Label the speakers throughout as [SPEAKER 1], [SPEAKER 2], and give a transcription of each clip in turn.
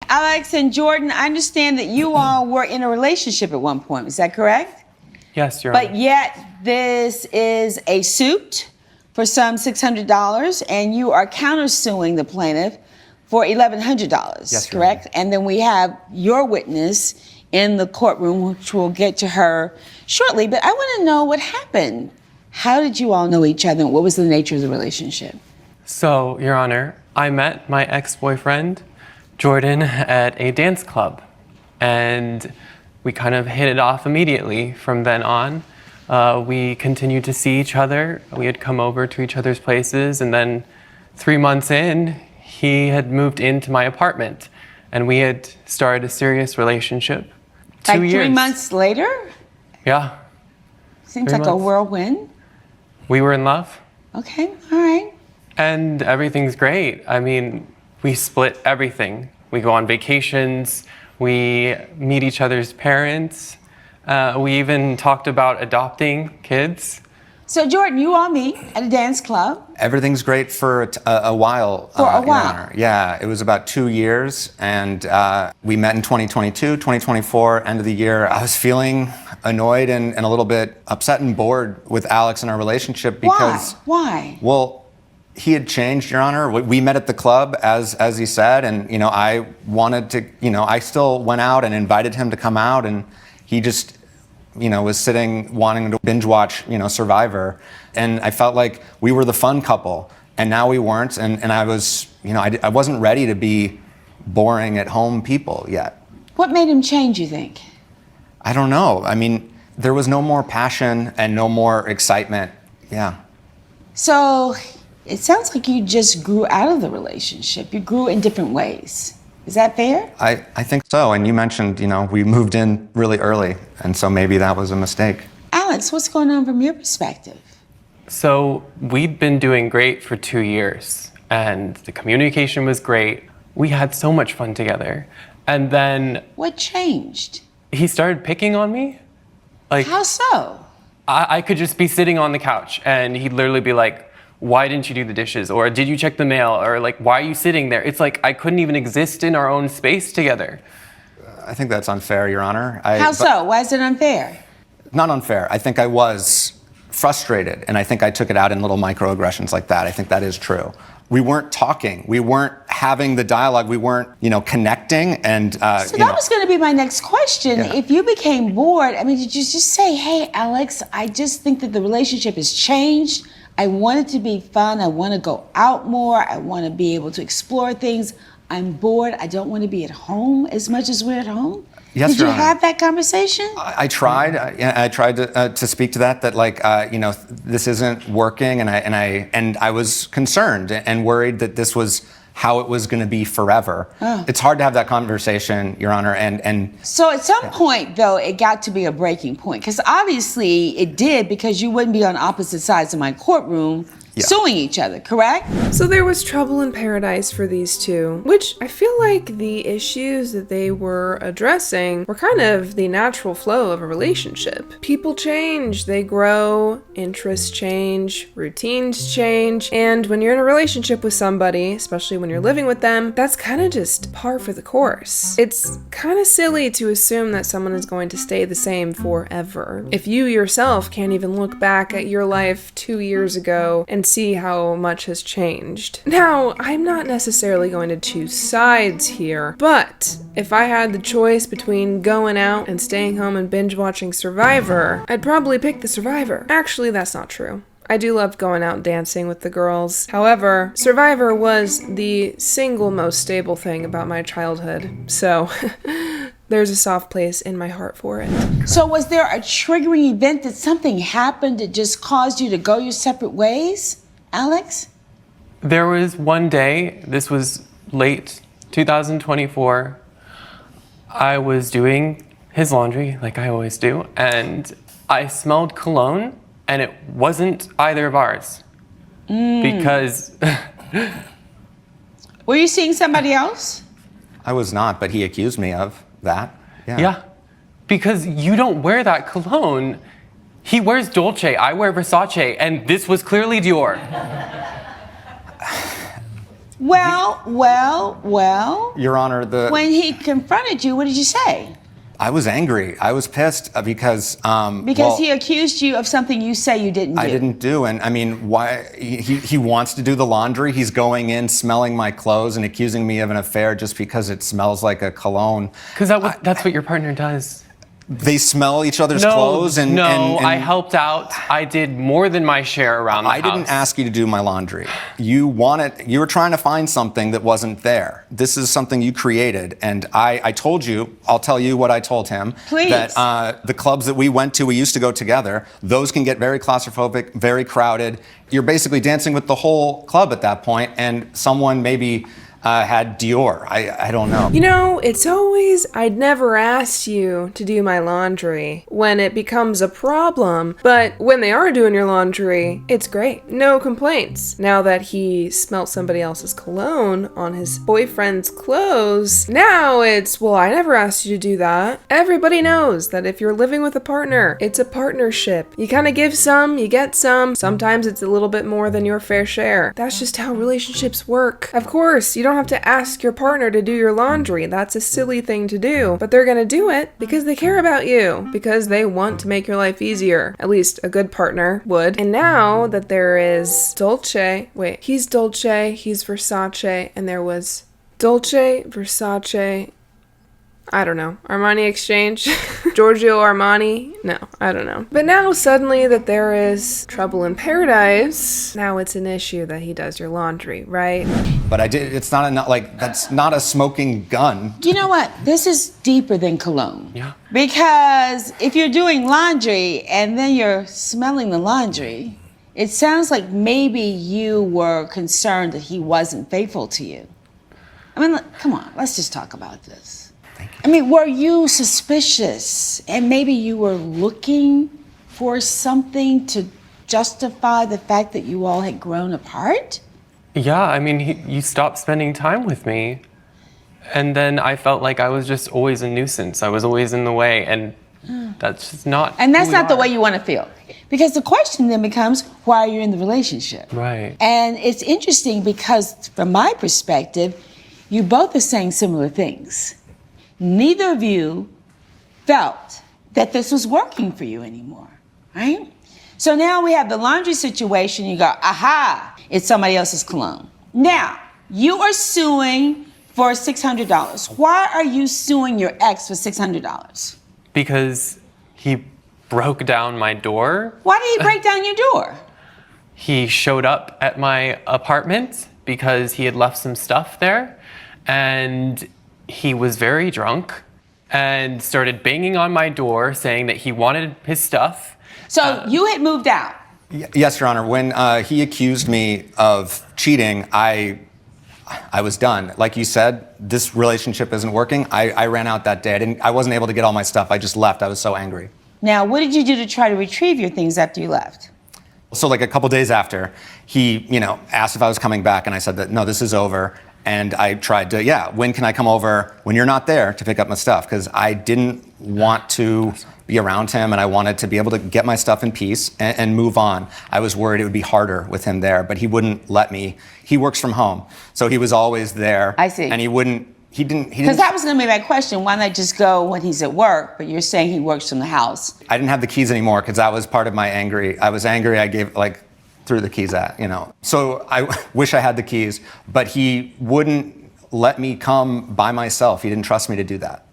[SPEAKER 1] Alex and Jordan, I understand that you all were in a relationship at one point. Is that correct?
[SPEAKER 2] Yes, Your Honor.
[SPEAKER 1] But yet this is a suit for some $600, and you are countersuing the plaintiff for $1,100,
[SPEAKER 2] Yes,
[SPEAKER 1] correct?
[SPEAKER 2] Your Honor.
[SPEAKER 1] And then we have your witness in the courtroom, which we'll get to her shortly. But I want to know what happened. How did you all know each other, and what was the nature of the relationship?
[SPEAKER 2] So, Your Honor, I met my ex-boyfriend, Jordan, at a dance club, and we kind of hit it off immediately from then on. We continued to see each other. We had come over to each other's places, and then 3 months in, he had moved into my apartment, and we had started a serious relationship.
[SPEAKER 1] Like
[SPEAKER 2] 2 years.
[SPEAKER 1] 3 months later?
[SPEAKER 2] Yeah,
[SPEAKER 1] Seems
[SPEAKER 2] 3
[SPEAKER 1] like a
[SPEAKER 2] months.
[SPEAKER 1] whirlwind.
[SPEAKER 2] we were in love,
[SPEAKER 1] Okay, all right.
[SPEAKER 2] and everything's great. I mean, we split everything. We go on vacations, we meet each other's parents, we even talked about adopting kids.
[SPEAKER 1] So, Jordan, you all meet at a dance club.
[SPEAKER 3] Everything's great for a while.
[SPEAKER 1] For a
[SPEAKER 3] Your
[SPEAKER 1] while.
[SPEAKER 3] Honor. Yeah, it was about 2 years, and we met in 2022, 2024, end of the year. I was feeling annoyed and a little bit upset and bored with Alex and our relationship because,
[SPEAKER 1] Why?
[SPEAKER 3] well, he had changed, Your Honor. We met at the club, as he said, and I wanted to, I still went out and invited him to come out, and he just, was sitting wanting to binge watch, Survivor, and I felt like we were the fun couple, and now we weren't, and I was, I wasn't ready to be boring at home people yet.
[SPEAKER 1] What made him change, you think?
[SPEAKER 3] I don't know. I mean, there was no more passion and no more excitement. Yeah.
[SPEAKER 1] So, it sounds like you just grew out of the relationship. You grew in different ways. Is that fair?
[SPEAKER 3] I think so. And you mentioned, we moved in really early, and so maybe that was a mistake.
[SPEAKER 1] Alex, what's going on from your perspective?
[SPEAKER 2] So we'd been doing great for 2 years, and the communication was great. We had so much fun together. And then
[SPEAKER 1] What changed?
[SPEAKER 2] he started picking on me. Like,
[SPEAKER 1] How so?
[SPEAKER 2] I could just be sitting on the couch, and he'd literally be like, why didn't you do the dishes? Or did you check the mail? Or like, why are you sitting there? It's like I couldn't even exist in our own space together.
[SPEAKER 3] I think that's unfair, Your Honor.
[SPEAKER 1] How so? Why is it unfair?
[SPEAKER 3] Not unfair. I think I was frustrated, and I think I took it out in little microaggressions like that. I think that is true. We weren't talking. We weren't having the dialogue. We weren't, connecting. And
[SPEAKER 1] So that was going to be my next question.
[SPEAKER 3] Yeah.
[SPEAKER 1] If you became bored, did you just say, hey, Alex, I just think that the relationship has changed. I want it to be fun. I want to go out more. I want to be able to explore things. I'm bored. I don't want to be at home as much as we're at home.
[SPEAKER 3] Yes,
[SPEAKER 1] Did you
[SPEAKER 3] Your Honor.
[SPEAKER 1] have that conversation?
[SPEAKER 3] I tried. I tried to speak to that. This isn't working, and I was concerned and worried that this was how it was going to be forever.
[SPEAKER 1] Oh.
[SPEAKER 3] It's hard to have that conversation, Your Honor, and
[SPEAKER 1] So at some point, though, it got to be a breaking point. Because obviously it did, because you wouldn't be on opposite sides of my courtroom suing each other, correct?
[SPEAKER 4] So there was trouble in paradise for these two, which I feel like the issues that they were addressing were kind of the natural flow of a relationship. People change, they grow, interests change, routines change, and when you're in a relationship with somebody, especially when you're living with them, that's kind of just par for the course. It's kind of silly to assume that someone is going to stay the same forever. If you yourself can't even look back at your life 2 years ago and see how much has changed. Now, I'm not necessarily going to choose sides here, but if I had the choice between going out and staying home and binge watching Survivor, I'd probably pick the Survivor. Actually, that's not true. I do love going out dancing with the girls. However, Survivor was the single most stable thing about my childhood, so there's a soft place in my heart for it.
[SPEAKER 1] So was there a triggering event? That something happened that just caused you to go your separate ways, Alex?
[SPEAKER 2] There was one day, this was late 2024, I was doing his laundry, like I always do, and I smelled cologne, and it wasn't either of ours. Because
[SPEAKER 1] Were you seeing somebody else?
[SPEAKER 3] I was not, but he accused me of that.
[SPEAKER 2] yeah, because you don't wear that cologne. He wears Dolce, I wear Versace, and this was clearly Dior.
[SPEAKER 1] Well.
[SPEAKER 3] Your Honor,
[SPEAKER 1] When he confronted you, what did you say?
[SPEAKER 3] I was angry. I was pissed because
[SPEAKER 1] He accused you of something you say you didn't do.
[SPEAKER 3] I didn't do, and I mean, why he wants to do the laundry. He's going in, smelling my clothes, and accusing me of an affair just because it smells like a cologne.
[SPEAKER 2] Because that's what your partner does.
[SPEAKER 3] They smell each other's clothes, and
[SPEAKER 2] I helped out. I did more than my share around the house.
[SPEAKER 3] I didn't ask you to do my laundry. You were trying to find something that wasn't there. This is something you created, and I told you. I'll tell you what I told him.
[SPEAKER 1] Please.
[SPEAKER 3] That the clubs that we went to, we used to go together. Those can get very claustrophobic, very crowded. You're basically dancing with the whole club at that point, and someone maybe had Dior. I don't know.
[SPEAKER 4] You know, it's always, I'd never asked you to do my laundry when it becomes a problem. But when they are doing your laundry, it's great. No complaints. Now that he smelt somebody else's cologne on his boyfriend's clothes, now it's, well, I never asked you to do that. Everybody knows that if you're living with a partner, it's a partnership. You kind of give some, you get some. Sometimes it's a little bit more than your fair share. That's just how relationships work. Of course, you don't have to ask your partner to do your laundry. That's a silly thing to do. But they're gonna do it because they care about you, because they want to make your life easier. At least a good partner would. And now that there is Dolce, wait, he's Dolce, he's Versace, and there was Dolce, Versace, I don't know, Armani Exchange? Giorgio Armani? No, I don't know. But now suddenly that there is trouble in paradise, now it's an issue that he does your laundry, right?
[SPEAKER 3] But I did. It's not that's not a smoking gun.
[SPEAKER 1] You know what? This is deeper than cologne.
[SPEAKER 2] Yeah.
[SPEAKER 1] Because if you're doing laundry and then you're smelling the laundry, it sounds like maybe you were concerned that he wasn't faithful to you. I mean, come on, let's just talk about this. I mean, were you suspicious and maybe you were looking for something to justify the fact that you all had grown apart?
[SPEAKER 2] Yeah, I mean, you stopped spending time with me. And then I felt like I was just always a nuisance. I was always in the way, and that's just not
[SPEAKER 1] And that's
[SPEAKER 2] who we
[SPEAKER 1] not the
[SPEAKER 2] are.
[SPEAKER 1] way you want to feel. Because the question then becomes, why are you in the relationship?
[SPEAKER 2] Right.
[SPEAKER 1] And it's interesting because from my perspective, you both are saying similar things. Neither of you felt that this was working for you anymore, right? So now we have the laundry situation. You go, aha, it's somebody else's cologne. Now, you are suing for $600. Why are you suing your ex for $600?
[SPEAKER 2] Because he broke down my door.
[SPEAKER 1] Why did he break down your door?
[SPEAKER 2] He showed up at my apartment because he had left some stuff there, and he was very drunk and started banging on my door saying that he wanted his stuff.
[SPEAKER 1] So you had moved out.
[SPEAKER 3] Yes, Your Honor. When he accused me of cheating, I was done. Like you said, this relationship isn't working. I ran out that day. I wasn't able to get all my stuff. I just left. I was so angry.
[SPEAKER 1] Now, what did you do to try to retrieve your things after you left?
[SPEAKER 3] So like a couple days after, he, asked if I was coming back, and I said that no, this is over. And I tried to, when can I come over when you're not there to pick up my stuff? Because I didn't want to be around him, and I wanted to be able to get my stuff in peace and move on. I was worried it would be harder with him there, but he wouldn't let me. He works from home, so he was always there.
[SPEAKER 1] I see.
[SPEAKER 3] And he didn't.
[SPEAKER 1] Because that was going to be my question. Why not just go when he's at work? But you're saying he works from the house.
[SPEAKER 3] I didn't have the keys anymore because that was part of my angry. I was angry. I gave threw the keys at, So I wish I had the keys, but he wouldn't let me come by myself. He didn't trust me to do that.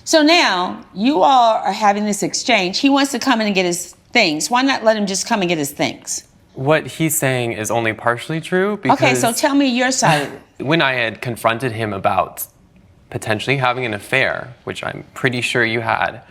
[SPEAKER 1] So now you all are having this exchange. He wants to come in and get his things. Why not let him just come and get his things?
[SPEAKER 2] What he's saying is only partially true because
[SPEAKER 1] Okay, so tell me your side of it.
[SPEAKER 2] when I had confronted him about potentially having an affair, which I'm pretty sure you had,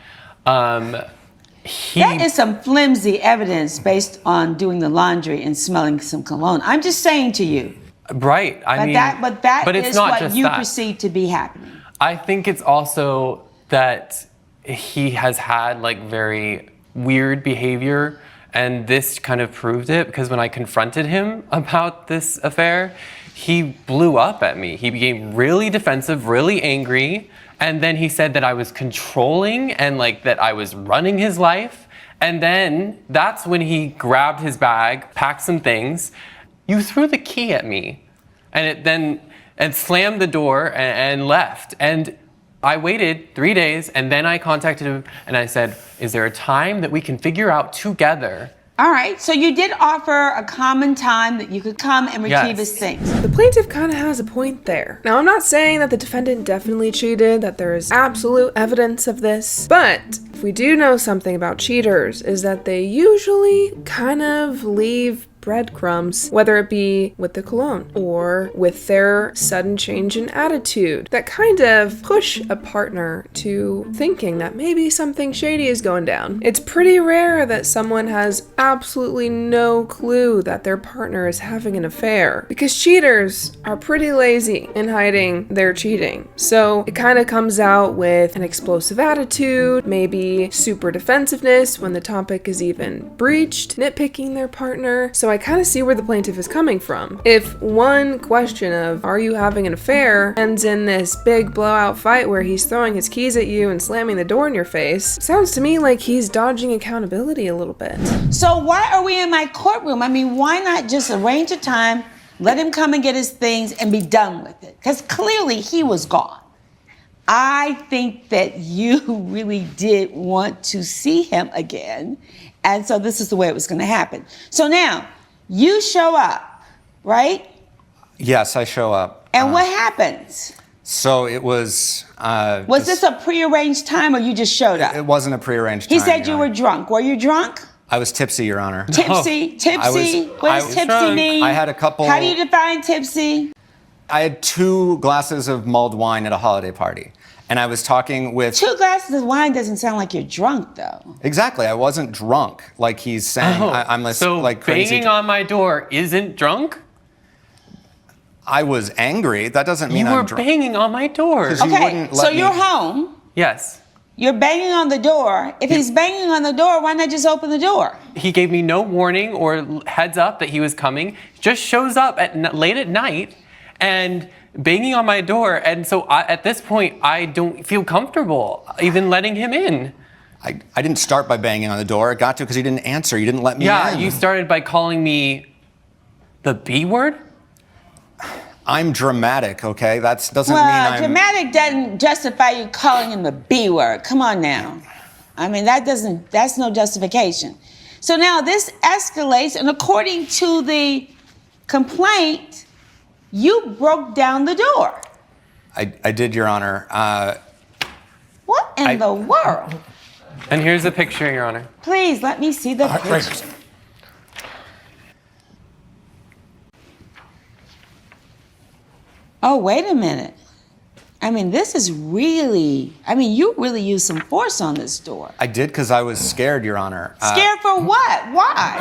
[SPEAKER 1] That is some flimsy evidence based on doing the laundry and smelling some cologne. I'm just saying to you.
[SPEAKER 2] Right.
[SPEAKER 1] But that
[SPEAKER 2] it's
[SPEAKER 1] is
[SPEAKER 2] not
[SPEAKER 1] what
[SPEAKER 2] just
[SPEAKER 1] you
[SPEAKER 2] that.
[SPEAKER 1] perceive to be happening.
[SPEAKER 2] I think it's also that he has had very weird behavior, and this kind of proved it, because when I confronted him about this affair, he blew up at me. He became really defensive, really angry, and then he said that I was controlling and that I was running his life. And then that's when he grabbed his bag, packed some things. You threw the key at me. and it then slammed the door and left. And I waited 3 days, and then I contacted him and I said, is there a time that we can figure out together?
[SPEAKER 1] All right, so you did offer a common time that you could come and retrieve
[SPEAKER 2] Yes.
[SPEAKER 1] his things.
[SPEAKER 4] The plaintiff kind of has a point there. Now, I'm not saying that the defendant definitely cheated, that there is absolute evidence of this, but if we do know something about cheaters, is that they usually kind of leave breadcrumbs, whether it be with the cologne or with their sudden change in attitude, that kind of push a partner to thinking that maybe something shady is going down. It's pretty rare that someone has absolutely no clue that their partner is having an affair, because cheaters are pretty lazy in hiding their cheating. So it kind of comes out with an explosive attitude, maybe super defensiveness when the topic is even breached, nitpicking their partner. So I kind of see where the plaintiff is coming from. If one question of, are you having an affair, ends in this big blowout fight where he's throwing his keys at you and slamming the door in your face, sounds to me like he's dodging accountability a little bit.
[SPEAKER 1] So why are we in my courtroom? I mean, why not just arrange a time, let him come and get his things and be done with it? Because clearly he was gone. I think that you really did want to see him again. And so this is the way it was going to happen. So now, you show up, right?
[SPEAKER 3] Yes, I show up.
[SPEAKER 1] And what happens?
[SPEAKER 3] So it was.
[SPEAKER 1] Was this a prearranged time or you just showed up?
[SPEAKER 3] It wasn't a prearranged
[SPEAKER 1] He
[SPEAKER 3] time.
[SPEAKER 1] said
[SPEAKER 3] Your
[SPEAKER 1] you were
[SPEAKER 3] Honor.
[SPEAKER 1] drunk. Were you drunk?
[SPEAKER 3] I was tipsy, Your Honor.
[SPEAKER 1] Tipsy, tipsy. What
[SPEAKER 3] I
[SPEAKER 1] does
[SPEAKER 3] was
[SPEAKER 1] tipsy
[SPEAKER 2] drunk.
[SPEAKER 1] mean?
[SPEAKER 3] I had a couple-
[SPEAKER 1] How do you define tipsy?
[SPEAKER 3] I had 2 glasses of mulled wine at a holiday party, and I was talking with.
[SPEAKER 1] 2 glasses of wine doesn't sound like you're drunk, though.
[SPEAKER 3] Exactly, I wasn't drunk, like he's saying. I'm
[SPEAKER 2] So
[SPEAKER 3] like crazy.
[SPEAKER 2] banging on my door isn't drunk?
[SPEAKER 3] I was angry. That doesn't mean
[SPEAKER 2] You were
[SPEAKER 3] I'm drunk.
[SPEAKER 2] banging on my door.
[SPEAKER 3] 'Cause you
[SPEAKER 1] Okay,
[SPEAKER 3] wouldn't
[SPEAKER 1] so
[SPEAKER 3] let
[SPEAKER 1] you're
[SPEAKER 3] me-
[SPEAKER 1] home.
[SPEAKER 2] Yes.
[SPEAKER 1] You're banging on the door. If he's banging on the door, why not just open the door?
[SPEAKER 2] He gave me no warning or heads up that he was coming. Just shows up late at night and banging on my door. And so at this point, I don't feel comfortable even letting him in.
[SPEAKER 3] I didn't start by banging on the door. I got to because he didn't answer. You didn't let me
[SPEAKER 2] Yeah,
[SPEAKER 3] in.
[SPEAKER 2] you started by calling me the B word?
[SPEAKER 3] I'm dramatic, okay? That doesn't mean
[SPEAKER 1] Well,
[SPEAKER 3] I'm.
[SPEAKER 1] dramatic doesn't justify you calling him the B word. Come on now. I mean, that's no justification. So now this escalates, and according to the complaint, you broke down the door.
[SPEAKER 3] I did, Your Honor.
[SPEAKER 1] What in the world?
[SPEAKER 2] And here's a picture, Your Honor.
[SPEAKER 1] Please let me see the picture. Oh, wait a minute. I mean, this is really, you really used some force on this door.
[SPEAKER 3] I did because I was scared, Your Honor.
[SPEAKER 1] Scared for what? Why?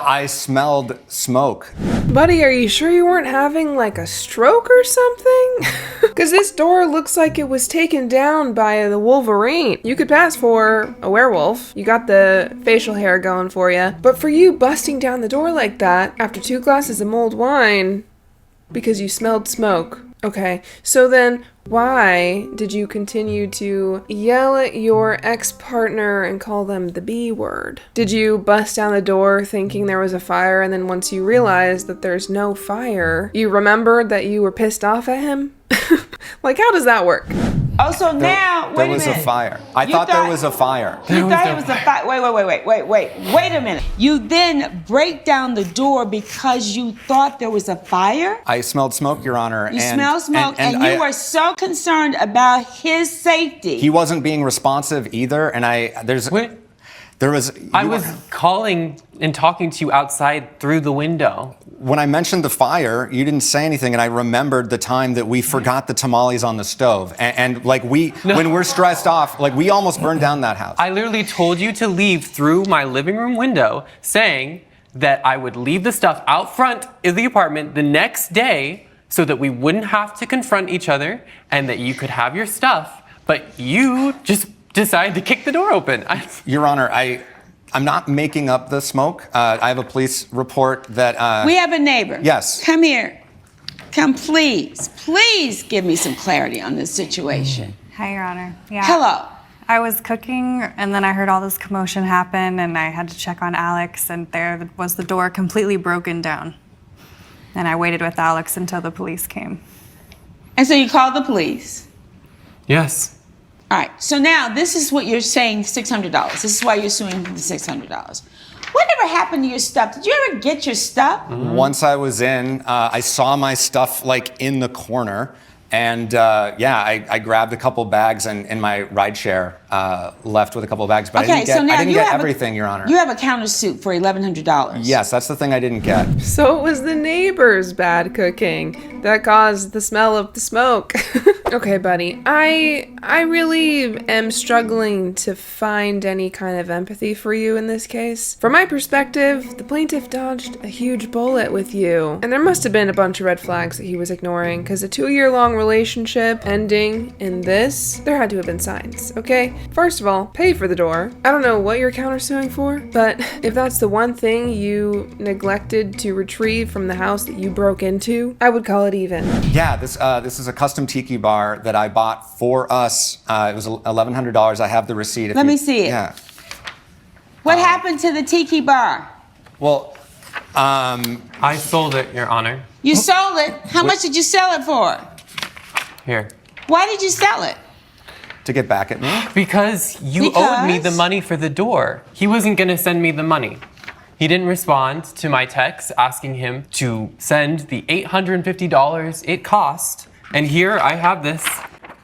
[SPEAKER 3] I smelled smoke.
[SPEAKER 4] Buddy, are you sure you weren't having like a stroke or something? Because this door looks like it was taken down by the Wolverine. You could pass for a werewolf. You got the facial hair going for you. But for you busting down the door like that after 2 glasses of mulled wine because you smelled smoke. Okay, so then why did you continue to yell at your ex-partner and call them the B word? Did you bust down the door thinking there was a fire, and then once you realized that there's no fire, you remembered that you were pissed off at him? Like, how does that work?
[SPEAKER 1] Oh, so now,
[SPEAKER 3] There
[SPEAKER 1] wait a
[SPEAKER 3] was
[SPEAKER 1] minute.
[SPEAKER 3] a fire. I
[SPEAKER 1] You
[SPEAKER 3] thought there
[SPEAKER 1] thought-
[SPEAKER 3] was a fire.
[SPEAKER 1] You thought it was a fire. Wait a minute. You then break down the door because you thought there was a fire?
[SPEAKER 3] I smelled smoke, Your Honor.
[SPEAKER 1] You smell smoke, and you
[SPEAKER 3] I-
[SPEAKER 1] were so concerned about his safety.
[SPEAKER 3] He wasn't being responsive either, and there was.
[SPEAKER 2] I was calling and talking to you outside through the window.
[SPEAKER 3] When I mentioned the fire, you didn't say anything, and I remembered the time that we forgot the tamales on the stove, and like when we're stressed off, like we almost burned down that house.
[SPEAKER 2] I literally told you to leave through my living room window, saying that I would leave the stuff out front of the apartment the next day so that we wouldn't have to confront each other and that you could have your stuff, but you just decided to kick the door open.
[SPEAKER 3] Your Honor, I'm not making up the smoke. I have a police report that.
[SPEAKER 1] We have a neighbor.
[SPEAKER 3] Yes.
[SPEAKER 1] Come here. Come, please. Please give me some clarity on this situation.
[SPEAKER 5] Hi, Your Honor. Yeah.
[SPEAKER 1] Hello.
[SPEAKER 5] I was cooking, and then I heard all this commotion happen, and I had to check on Alex, and there was the door completely broken down. And I waited with Alex until the police came.
[SPEAKER 1] And so you called the police.
[SPEAKER 2] Yes.
[SPEAKER 1] All right. So now this is what you're saying, $600. This is why you're suing the $600. Whatever happened to your stuff? Did you ever get your stuff?
[SPEAKER 3] Once I was in, I saw my stuff like in the corner. And I grabbed a couple bags and in my rideshare left with a couple bags, but I didn't get everything, Your Honor.
[SPEAKER 1] You have a countersuit for $1,100.
[SPEAKER 3] Yes, that's the thing I didn't get.
[SPEAKER 4] So it was the neighbor's bad cooking that caused the smell of the smoke. Okay, buddy. I really am struggling to find any kind of empathy for you in this case. From my perspective, the plaintiff dodged a huge bullet with you. And there must have been a bunch of red flags that he was ignoring, because a 2-year-long relationship ending in this, there had to have been signs, okay? First of all, pay for the door. I don't know what you're countersuing for, but if that's the one thing you neglected to retrieve from the house that you broke into, I would call it even.
[SPEAKER 3] Yeah, this is a custom tiki bar that I bought for us. It was $1,100. I have the receipt.
[SPEAKER 1] Let me see it.
[SPEAKER 3] Yeah.
[SPEAKER 1] What happened to the tiki bar?
[SPEAKER 3] Well,
[SPEAKER 2] I sold it, Your Honor.
[SPEAKER 1] You sold it. How much did you sell it for?
[SPEAKER 2] Here.
[SPEAKER 1] Why did you sell it?
[SPEAKER 3] to get back at me.
[SPEAKER 2] Because you owed me the money for the door. He wasn't going to send me the money. He didn't respond to my text asking him to send the $850 it cost. And here I have this,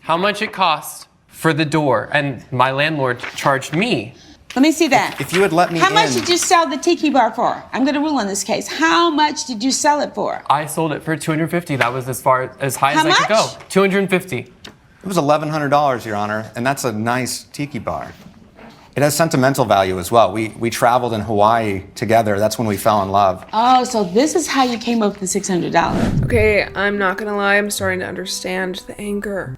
[SPEAKER 2] how much it cost for the door. And my landlord charged me.
[SPEAKER 1] Let me see that.
[SPEAKER 3] If you had let me
[SPEAKER 1] How much did you sell the tiki bar for? I'm going to rule on this case. How much did you sell it for?
[SPEAKER 2] I sold it for $250. That was as high as I could go.
[SPEAKER 1] much?
[SPEAKER 2] $250.
[SPEAKER 3] It was $1,100, Your Honor, and that's a nice tiki bar. It has sentimental value as well. We traveled in Hawaii together. That's when we fell in love.
[SPEAKER 1] Oh, so this is how you came up with the $600.
[SPEAKER 4] Okay, I'm not gonna lie, I'm starting to understand the anger.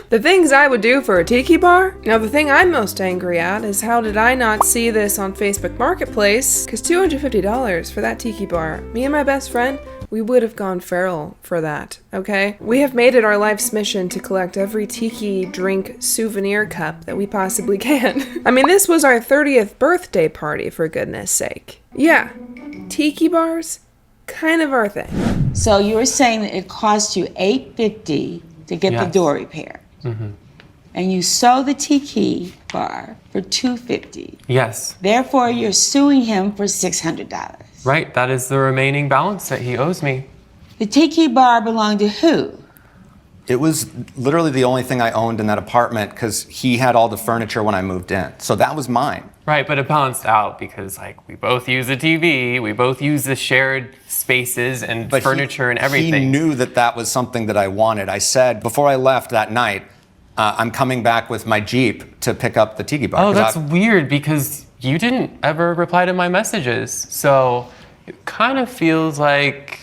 [SPEAKER 4] The things I would do for a tiki bar? Now, the thing I'm most angry at is how did I not see this on Facebook Marketplace? Because $250 for that tiki bar. Me and my best friend, we would have gone feral for that, okay? We have made it our life's mission to collect every tiki drink souvenir cup that we possibly can. I mean, this was our 30th birthday party, for goodness sake. Yeah, tiki bars, kind of our thing.
[SPEAKER 1] So you were saying that it cost you $850 to get the
[SPEAKER 2] Yes.
[SPEAKER 1] door repaired.
[SPEAKER 2] Mm-hmm.
[SPEAKER 1] And you sold the tiki bar for $250.
[SPEAKER 2] Yes.
[SPEAKER 1] Therefore, you're suing him for $600.
[SPEAKER 2] Right, that is the remaining balance that he owes me.
[SPEAKER 1] The tiki bar belonged to who?
[SPEAKER 3] It was literally the only thing I owned in that apartment because he had all the furniture when I moved in. So that was mine.
[SPEAKER 2] Right, but it balanced out because we both use a TV, we both use the shared spaces and
[SPEAKER 3] But
[SPEAKER 2] furniture and everything.
[SPEAKER 3] He knew that that was something that I wanted. I said before I left that night, I'm coming back with my Jeep to pick up the tiki bar.
[SPEAKER 2] Oh,
[SPEAKER 3] 'Cause
[SPEAKER 2] that's weird because you didn't ever reply to my messages. So it kind of feels like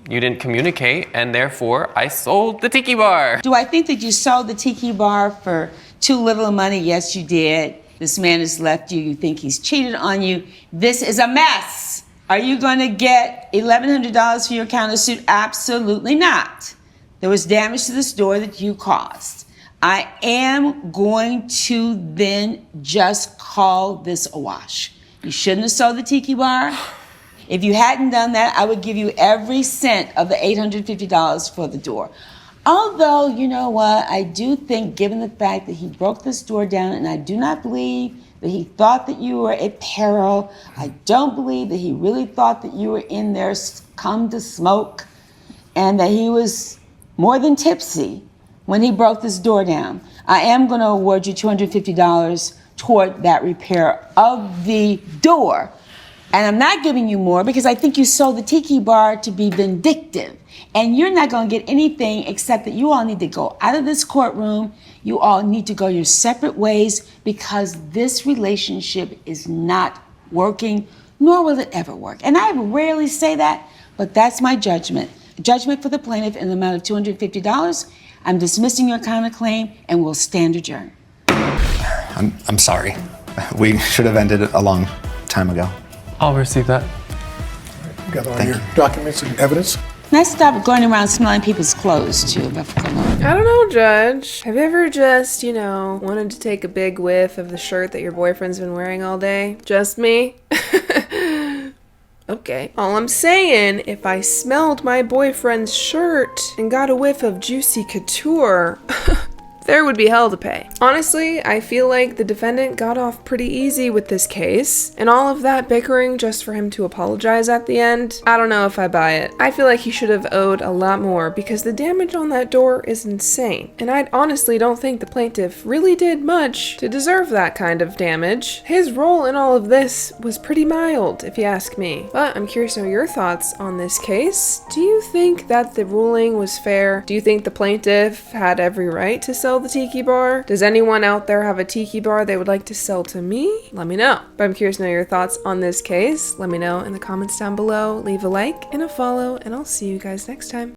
[SPEAKER 2] you didn't communicate, and therefore I sold the tiki bar.
[SPEAKER 1] Do I think that you sold the tiki bar for too little money? Yes, you did. This man has left you. You think he's cheated on you. This is a mess. Are you going to get $1,100 for your countersuit? Absolutely not. There was damage to this door that you caused. I am going to then just call this a wash. You shouldn't have sold the tiki bar. If you hadn't done that, I would give you every cent of the $850 for the door. Although, you know what, I do think, given the fact that he broke this door down, and I do not believe that he thought that you were at peril, I don't believe that he really thought that you were in there come to smoke, and that he was more than tipsy when he broke this door down. I am going to award you $250 toward that repair of the door. And I'm not giving you more because I think you sold the tiki bar to be vindictive. And you're not going to get anything except that you all need to go out of this courtroom. You all need to go your separate ways because this relationship is not working, nor will it ever work. And I rarely say that, but that's my judgment. Judgment for the plaintiff in the amount of $250. I'm dismissing your counterclaim and we'll stand adjourned.
[SPEAKER 3] I'm sorry. We should have ended it a long time ago.
[SPEAKER 2] I'll receive that.
[SPEAKER 6] Got all your documents and evidence?
[SPEAKER 1] Let's stop going around smelling people's clothes too.
[SPEAKER 4] I don't know, Judge. Have you ever just, wanted to take a big whiff of the shirt that your boyfriend's been wearing all day? Just me? Okay. All I'm saying, if I smelled my boyfriend's shirt and got a whiff of Juicy Couture, there would be hell to pay. Honestly, I feel like the defendant got off pretty easy with this case, and all of that bickering just for him to apologize at the end, I don't know if I buy it. I feel like he should have owed a lot more because the damage on that door is insane, and I honestly don't think the plaintiff really did much to deserve that kind of damage. His role in all of this was pretty mild, if you ask me. But I'm curious to know your thoughts on this case. Do you think that the ruling was fair? Do you think the plaintiff had every right to sell the tiki bar? Does anyone out there have a tiki bar they would like to sell to me? Let me know. But I'm curious to know your thoughts on this case. Let me know in the comments down below. Leave a like and a follow, and I'll see you guys next time.